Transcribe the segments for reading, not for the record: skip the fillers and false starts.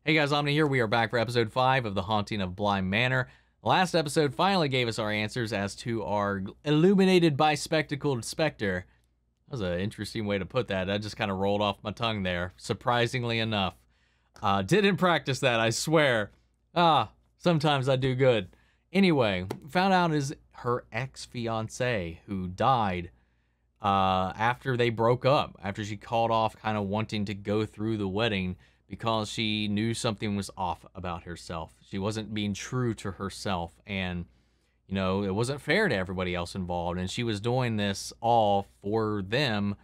Hey guys, Omni here. We are back for episode 5 of The Haunting of Bly Manor. The last episode finally gave us our answers as to our illuminated by spectacled specter. That was an interesting way to put that. That just kind of rolled off my tongue there, surprisingly enough. Didn't practice that, I swear. Sometimes I do good. Anyway, found out is her ex-fiance who died after they broke up, after she called off kind of wanting to go through the wedding because she knew something was off about herself. She wasn't being true to herself, and you know, it wasn't fair to everybody else involved, and she was doing this all for them,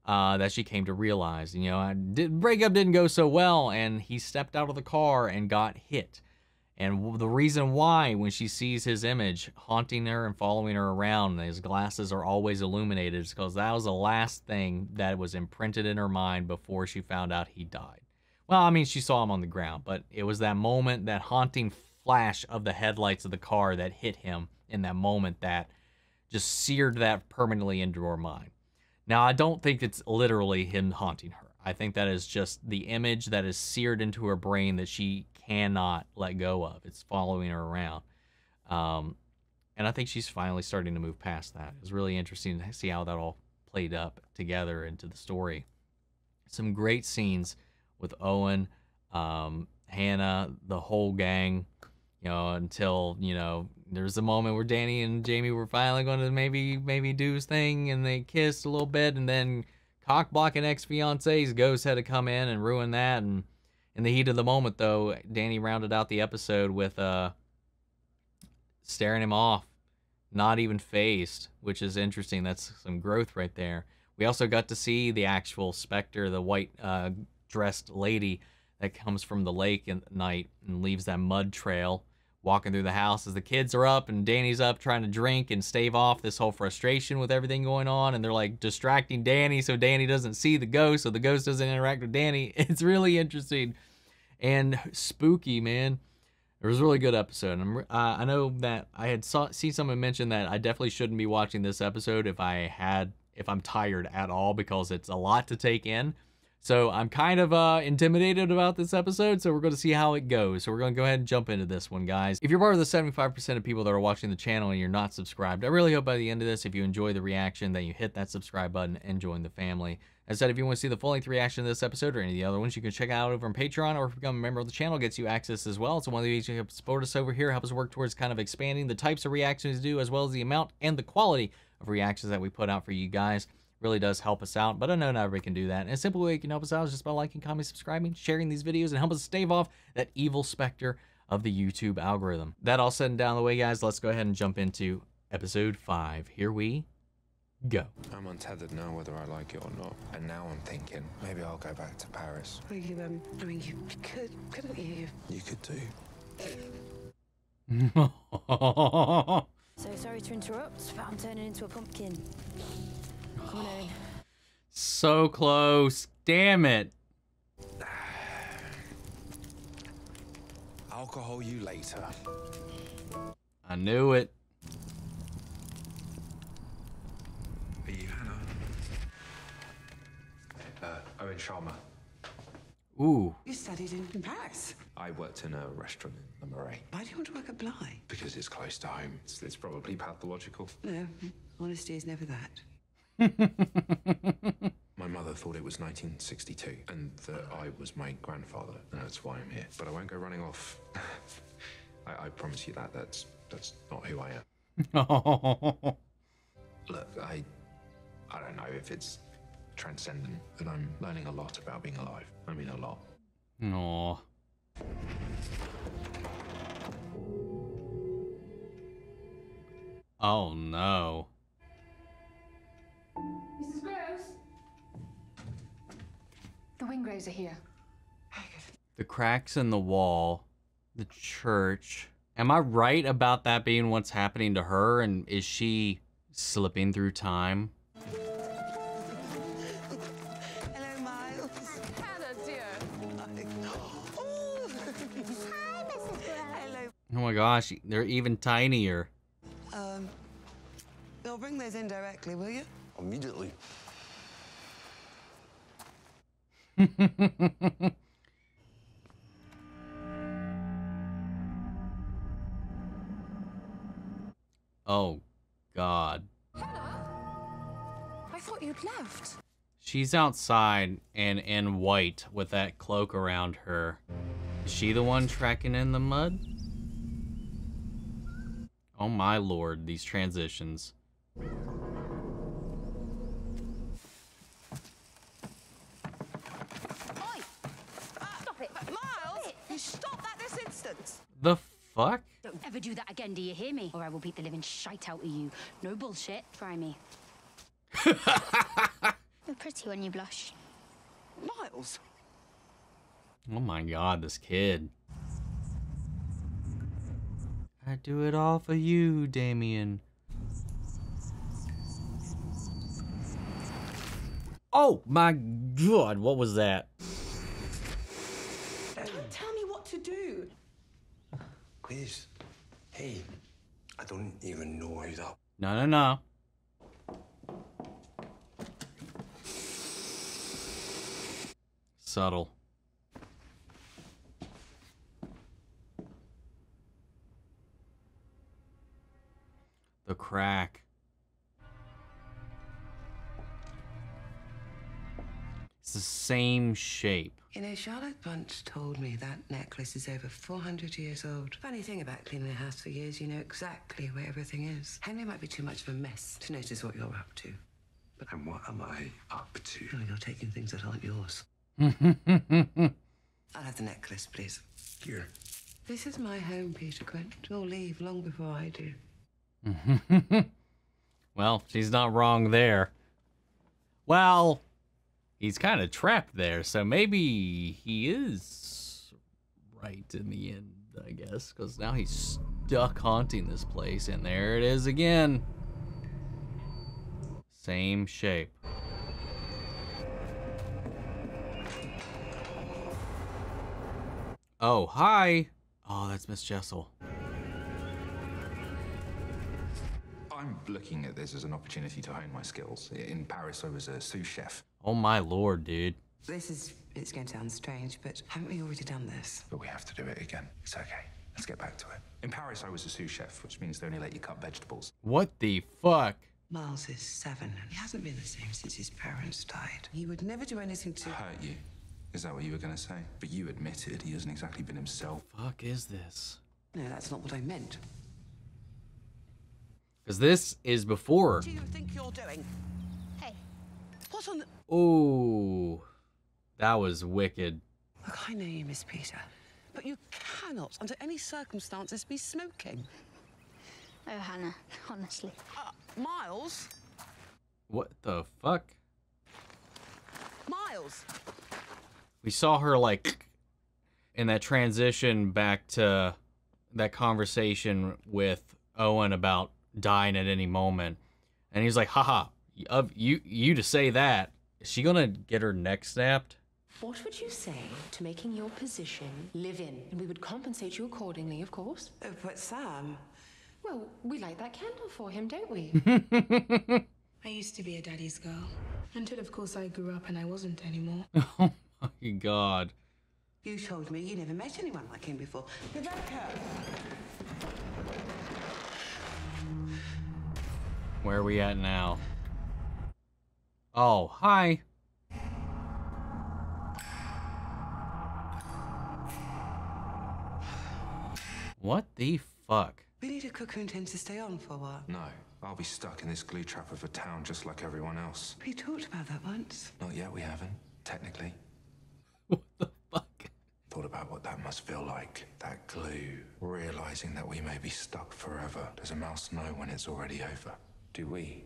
that she came to realize. You know, breakup didn't go so well, and he stepped out of the car and got hit. And the reason why, when she sees his image haunting her and following her around, and his glasses are always illuminated, is because that was the last thing that was imprinted in her mind before she found out he died. Well, I mean, she saw him on the ground, but it was that moment, that haunting flash of the headlights of the car that hit him in that moment that just seared that permanently into her mind. Now, I don't think it's literally him haunting her. I think that is just the image that is seared into her brain that she cannot let go of. It's following her around. And I think she's finally starting to move past that. It's really interesting to see how that all played up together into the story. Some great scenes with Owen, Hannah, the whole gang, you know, until, you know, there's a moment where Danny and Jamie were finally going to maybe do his thing, and they kissed a little bit, and then cock-blocking ex-fiance's ghost had to come in and ruin that. And in the heat of the moment, though, Danny rounded out the episode with staring him off, not even phased, which is interesting. That's some growth right there. We also got to see the actual specter, the white dressed lady that comes from the lake at night and leaves that mud trail walking through the house as the kids are up and Danny's up trying to drink and stave off this whole frustration with everything going on, and they're like distracting Danny so Danny doesn't see the ghost, so the ghost doesn't interact with Danny. It's really interesting and spooky, man. It was a really good episode. I know that I had seen someone mention that I definitely shouldn't be watching this episode if I'm tired at all, because it's a lot to take in. So I'm kind of intimidated about this episode, so we're going to see how it goes. So we're going to go ahead and jump into this one, guys. If you're part of the 75% of people that are watching the channel and you're not subscribed, I really hope by the end of this, if you enjoy the reaction, that you hit that subscribe button and join the family. As I said, if you want to see the full-length reaction to this episode or any of the other ones, you can check it out over on Patreon, or if you become a member of the channel, it gets you access as well. So one of the ways you can support us over here, help us work towards kind of expanding the types of reactions we do, as well as the amount and the quality of reactions that we put out for you guys. Really does help us out, but I know not everybody can do that. And a simple way you can help us out is just by liking, commenting, subscribing, sharing these videos, and help us stave off that evil specter of the YouTube algorithm. That all said and down the way, guys, let's go ahead and jump into episode 5. Here we go. I'm untethered now, whether I like it or not. And now I'm thinking, maybe I'll go back to Paris. Well, I mean, you could, couldn't you? You could So sorry to interrupt, but I'm turning into a pumpkin. Come on in. So close. Damn it. Alcohol you later. I knew it. Are you Hannah? Owen Sharma. Ooh. You studied in Paris. I worked in a restaurant in the Marais. Why do you want to work at Bly? Because it's close to home. It's probably pathological. No, honesty is never that. My mother thought it was 1962 and that I was my grandfather, and that's why I'm here. But I won't go running off. I promise you that. That's not who I am. Look, I don't know if it's transcendent, but I'm learning a lot about being alive. I mean, a lot. Aww. Oh no. Mrs. Gross? The Wingrows are here. The cracks in the wall, the church. Am I right about that being what's happening to her? And is she slipping through time? Hello, Miles. Hannah, dear. Oh. Hi, Mrs. Hello. Oh my gosh, they're even tinier. You'll bring those in directly, will you? Immediately. Oh, God. I thought you'd left. She's outside and in white with that cloak around her. Is she the one tracking in the mud? Oh my lord, these transitions. Oi! Stop it! Miles! You stop that this instant! The fuck? Don't ever do that again, do you hear me? Or I will beat the living shite out of you. No bullshit. Try me. You're pretty when you blush. Miles! Oh my god, this kid. I do it all for you, Damien. Oh my god, what was that? Don't tell me what to do! Please. Hey, I don't even know who's up. No, no, no. Subtle. The crack. It's the same shape. You know, Charlotte Bunch told me that necklace is over 400 years old. Funny thing about cleaning a house for years, you know exactly where everything is. Henry might be too much of a mess to notice what you're up to. But and what am I up to? Oh, you're taking things that aren't yours. Well, I'll have the necklace, please. Here. This is my home, Peter Quint. You'll leave long before I do. she's not wrong there. Well, he's kind of trapped there, so maybe he is right in the end, I guess, because now he's stuck haunting this place, and there it is again. Same shape. Oh, hi. Oh, that's Miss Jessel. I'm looking at this as an opportunity to hone my skills. In Paris, I was a sous chef. Oh my lord, dude. It's going to sound strange, but haven't we already done this? But we have to do it again. It's okay. Let's get back to it. In Paris, I was a sous chef, which means they only let you cut vegetables. What the fuck? Miles is 7, and he hasn't been the same since his parents died. He would never do anything to Hurt you? Is that what you were going to say? But you admitted he hasn't exactly been himself. Fuck is this? No, that's not what I meant. Because this is before. What do you think you're doing? Hey, What on the... Ooh, that was wicked. Look, I know you, Miss Peter, but you cannot, under any circumstances, be smoking. oh Hannah, honestly. Miles? What the fuck? Miles! We saw her like in that transition back to that conversation with Owen about dying at any moment, and he's like, haha, of you to say that, is she gonna get her neck snapped? What would you say to making your position live in? And we would compensate you accordingly, of course. But Sam... Well, we light that candle for him, don't we? I used to be a daddy's girl. Until, of course, I grew up and I wasn't anymore. Oh my god. You told me you never met anyone like him before. Rebecca! Where are we at now? Oh, hi. What the fuck? We need a cook who intends to stay on for a while. No, I'll be stuck in this glue trap of a town just like everyone else. We talked about that once. Not yet, we haven't. Technically. What the fuck? Thought about what that must feel like. That glue. Realizing that we may be stuck forever. Does a mouse know when it's already over? Do we?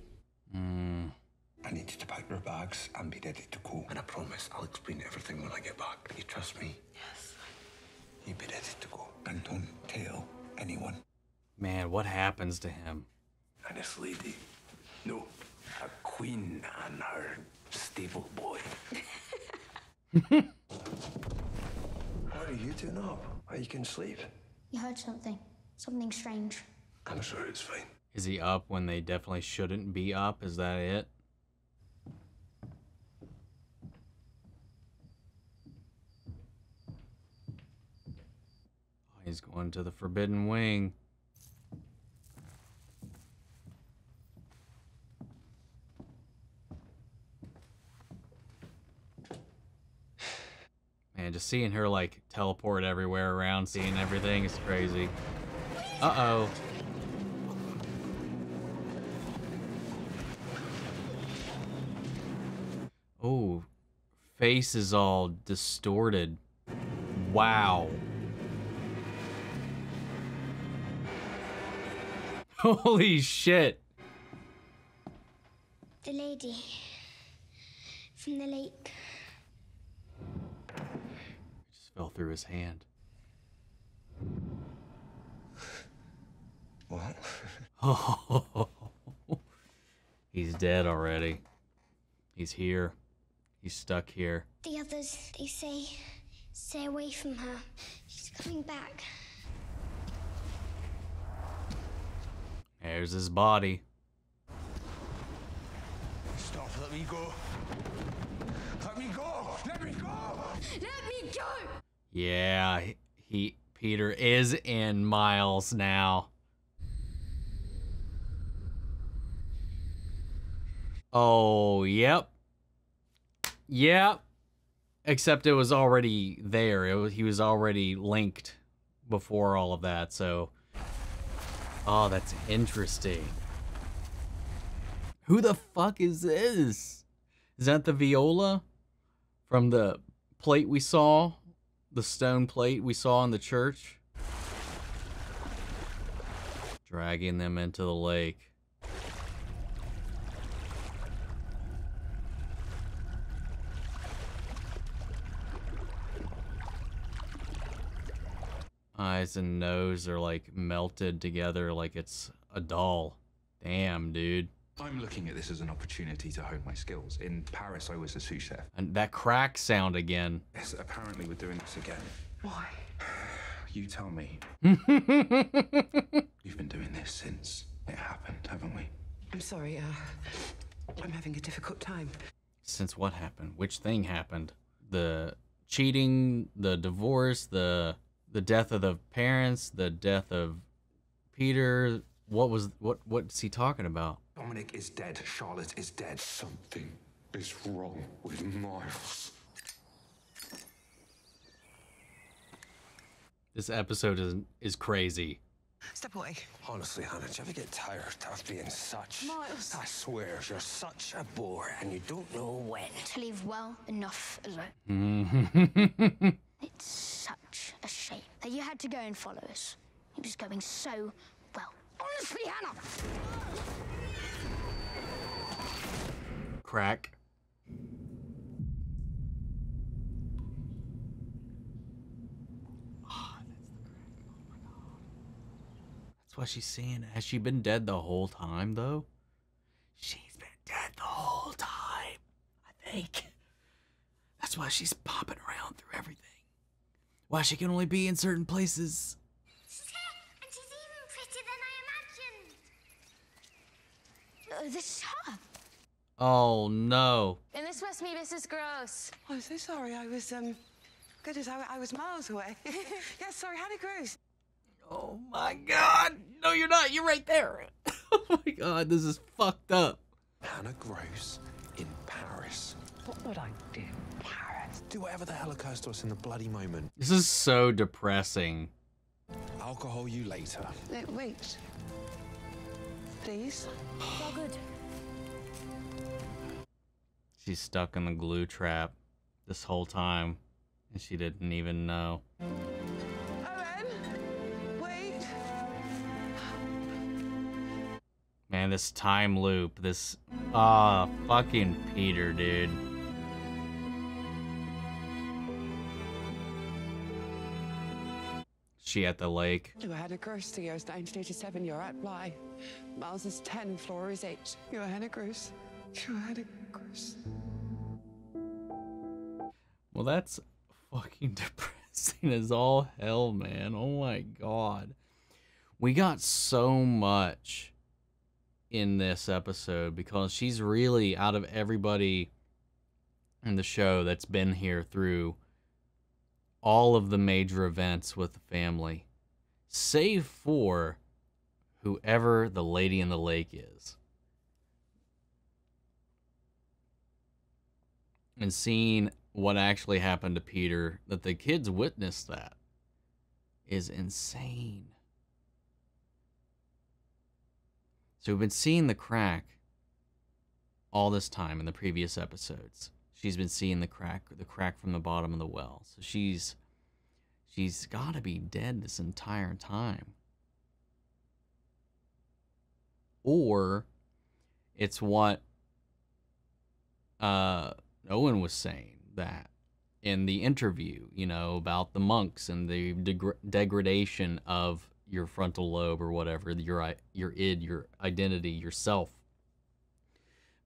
I need you to pack your bags and be ready to go. And I promise I'll explain everything when I get back. Can you trust me? Yes. You be ready to go. And don't tell anyone. Man, what happens to him? And this lady, no, a queen and her stable boy. What are you doing up? You can sleep. You heard something. Something strange. I'm sure it's fine. Is he up when they definitely shouldn't be up? Is that it? Oh, he's going to the Forbidden Wing. seeing her like teleport everywhere around, seeing everything is crazy. Uh-oh. Oh, face is all distorted. Wow. Holy shit. The lady from the lake. Just fell through his hand. What? Oh, he's dead already. He's here. He's stuck here. The others, they say, stay away from her. She's coming back. There's his body. Stop, let me go. Let me go! Let me go! Let me go! Yeah, Peter is in Miles now. Oh, yep. Yep. Except it was already there. He was already linked before all of that, so... Oh, that's interesting. Who the fuck is this? Is that the viola from the plate we saw? The stone plate we saw in the church? Dragging them into the lake. Eyes and nose are like melted together like it's a doll. Damn, dude. I'm looking at this as an opportunity to hone my skills. In Paris, I was a sous chef. And that crack sound again. Yes, apparently we're doing this again. Why? You tell me. We've been doing this since it happened, haven't we? I'm sorry, I'm having a difficult time. Since what happened? Which thing happened? The cheating, the divorce, the death of the parents, the death of Peter. What's he talking about? Dominic is dead. Charlotte is dead. Something is wrong with Miles. This episode is crazy. Step away. Honestly, Hannah, do you ever get tired of being such... Miles. I swear, you're such a bore, and you don't know when. To leave well enough alone. It's such a shame that you had to go and follow us. It was going so well. Honestly, Hannah! Crack. Oh, that's the crack. Oh my god. That's what she's saying. Has she been dead the whole time, though? She's been dead the whole time, I think. That's why she's popping around through everything. Why she can only be in certain places. She's here, and she's even prettier than I imagined. This is her. Oh, no. And this must be Mrs. Gross. Oh, I'm so sorry. I was, goodness, I was miles away. Yes, sorry, Hannah Gross. Oh, my God. No, you're not. You're right there. Oh, my God. This is fucked up. Hannah Gross in Paris. What would I do? Paris. Do whatever the hell occurs to us in the bloody moment. This is so depressing. I'll call you later. Wait. Please? It's all good. She's stuck in the glue trap this whole time, and she didn't even know. Ellen? Wait. Man, this time loop, this... fucking Peter, dude. She at the lake. You had a curse. The year's 1987. You're at Bly. Miles is 10. Floor is 8. You had a curse. You had a curse. Well, that's fucking depressing as all hell, man. Oh my god. We got so much in this episode because she's really, out of everybody in the show that's been here through all of the major events with the family, save for whoever the lady in the lake is. And seeing what actually happened to Peter, that the kids witnessed that, is insane. So we've been seeing the crack all this time in the previous episodes. She's been seeing the crack from the bottom of the well. So she's got to be dead this entire time. Or it's what Owen was saying, that in the interview, you know, about the monks and the degradation of your frontal lobe or whatever, your id, your identity, yourself.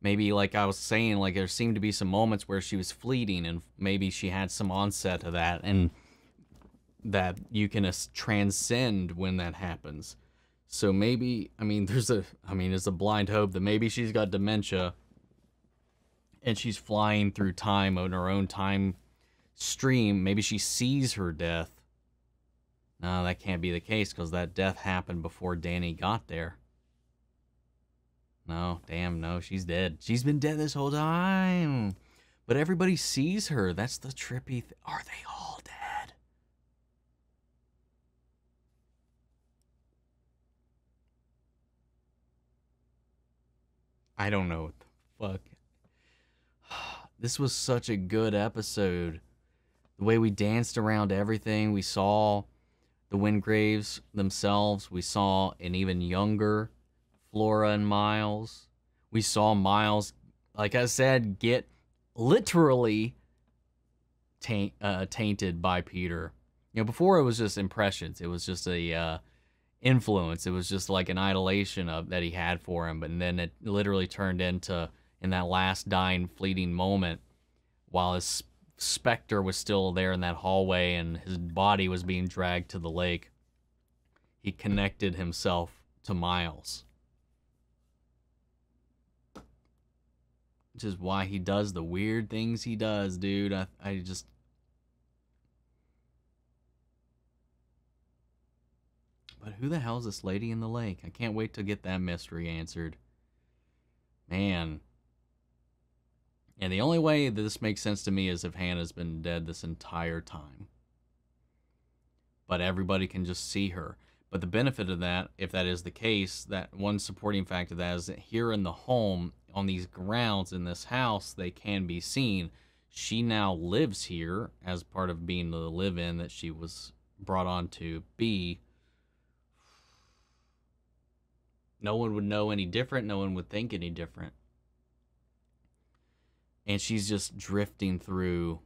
Maybe, like I was saying, like there seemed to be some moments where she was fleeting, and maybe she had some onset of that, and that you can transcend when that happens. So maybe, there's a blind hope that maybe she's got dementia and she's flying through time on her own time stream. Maybe she sees her death. No, that can't be the case, because that death happened before Danny got there. No, damn, no, she's dead. She's been dead this whole time. But everybody sees her. That's the trippy thing. Are they all dead? I don't know what the fuck. This was such a good episode. The way we danced around everything. We saw the Wingraves themselves. We saw an even younger Flora and Miles. We saw Miles, like I said, get literally tainted by Peter. You know, before it was just impressions. It was just a influence. It was just like an idolation that he had for him. But then it literally turned into, in that last dying, fleeting moment, while his specter was still there in that hallway and his body was being dragged to the lake, he connected himself to Miles. Which is why he does the weird things he does, dude. I just... But who the hell is this lady in the lake? I can't wait to get that mystery answered. Man. And the only way that this makes sense to me is if Hannah's been dead this entire time. But everybody can just see her. But the benefit of that, if that is the case, that one supporting factor of that is that here in the home, on these grounds in this house, they can be seen. She now lives here as part of being the live-in that she was brought on to be. No one would know any different. No one would think any different. And she's just drifting through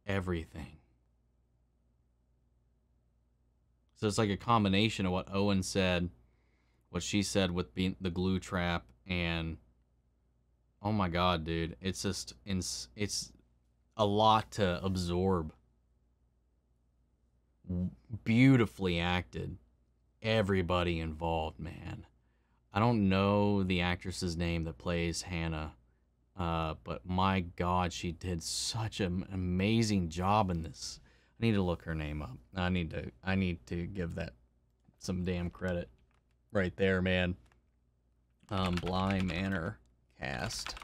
everything. So it's like a combination of what Owen said, what she said with being the glue trap, and oh my god, dude, it's just it's a lot to absorb. Beautifully acted. Everybody involved, man. I don't know the actress's name that plays Hannah, but my god, she did such an amazing job in this. I need to look her name up. I need to give that some damn credit right there, man. Bly Manor cast.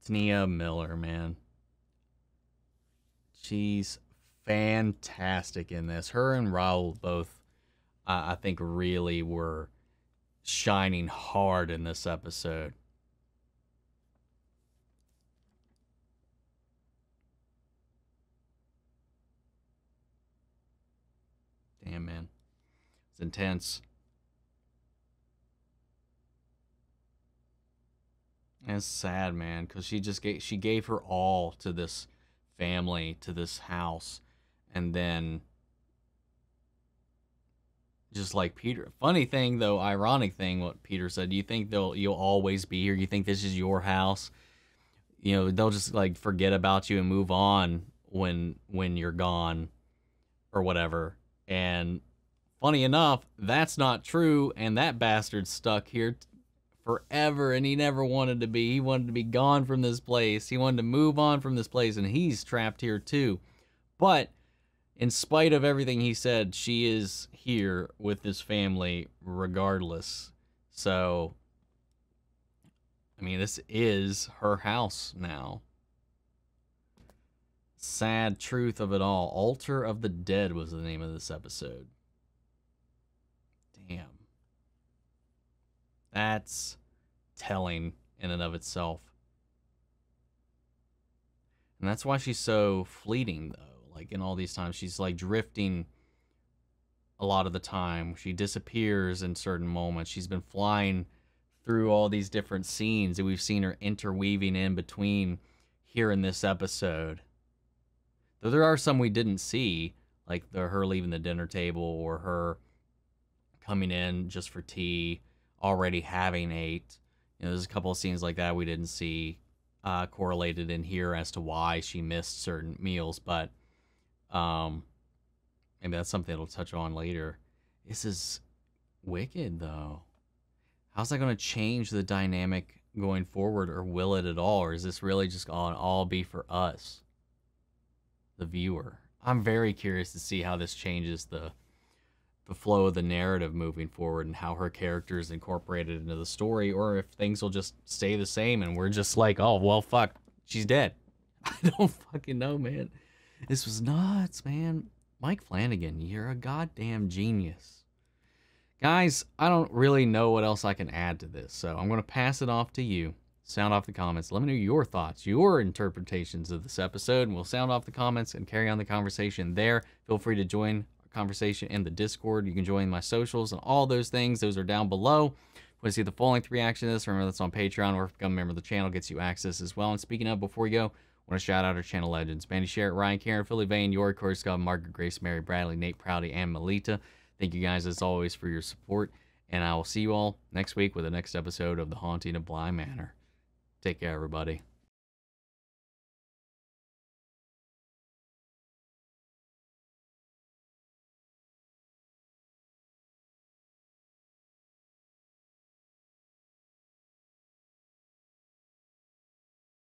It's Nia Miller, man. She's fantastic in this. Her and Rahul both, I think, really were shining hard in this episode. Damn, man. It's intense. And it's sad, man, because she gave her all to this family, to this house, and then just like Peter. Funny thing, though, ironic thing, what Peter said. Do you think you'll always be here? You think this is your house? You know, they'll just like forget about you and move on when you're gone or whatever. And funny enough, that's not true, and that bastard's stuck here forever, and he never wanted to be. He wanted to be gone from this place. He wanted to move on from this place, and he's trapped here too. But in spite of everything he said, she is here with his family regardless. So I mean, this is her house now. Sad truth of it all. Altar of the Dead was the name of this episode. Damn. That's telling in and of itself. And that's why she's so fleeting, though. Like, in all these times, she's, like, drifting a lot of the time. She disappears in certain moments. She's been flying through all these different scenes that we've seen her interweaving in between here in this episode. Though there are some we didn't see, like her leaving the dinner table or her coming in just for tea, already having ate. You know, there's a couple of scenes like that we didn't see correlated in here as to why she missed certain meals, but maybe that's something that'll touch on later. This is wicked, though. How's that going to change the dynamic going forward, or will it at all? Or is this really just going to all be for us, the viewer? I'm very curious to see how this changes the flow of the narrative moving forward and how her character is incorporated into the story, or if things will just stay the same and we're just like, oh, well, fuck, she's dead. I don't fucking know, man. This was nuts, man. Mike Flanagan, you're a goddamn genius. Guys, I don't really know what else I can add to this, so I'm going to pass it off to you. Sound off the comments. Let me know your thoughts, your interpretations of this episode, and we'll sound off the comments and carry on the conversation there. Feel free to join our conversation in the Discord. You can join my socials and all those things. Those are down below. If you want to see the full-length reaction to this, remember that's on Patreon, or if you become a member of the channel, gets you access as well. And speaking of, before you go, I want to shout out our channel legends: Mandy Sherritt, Ryan Karen, Philly Vane, York, Corey Scott, Margaret Grace, Mary Bradley, Nate Prouty, and Melita. Thank you guys, as always, for your support. And I will see you all next week with the next episode of The Haunting of Bly Manor. Take care, everybody.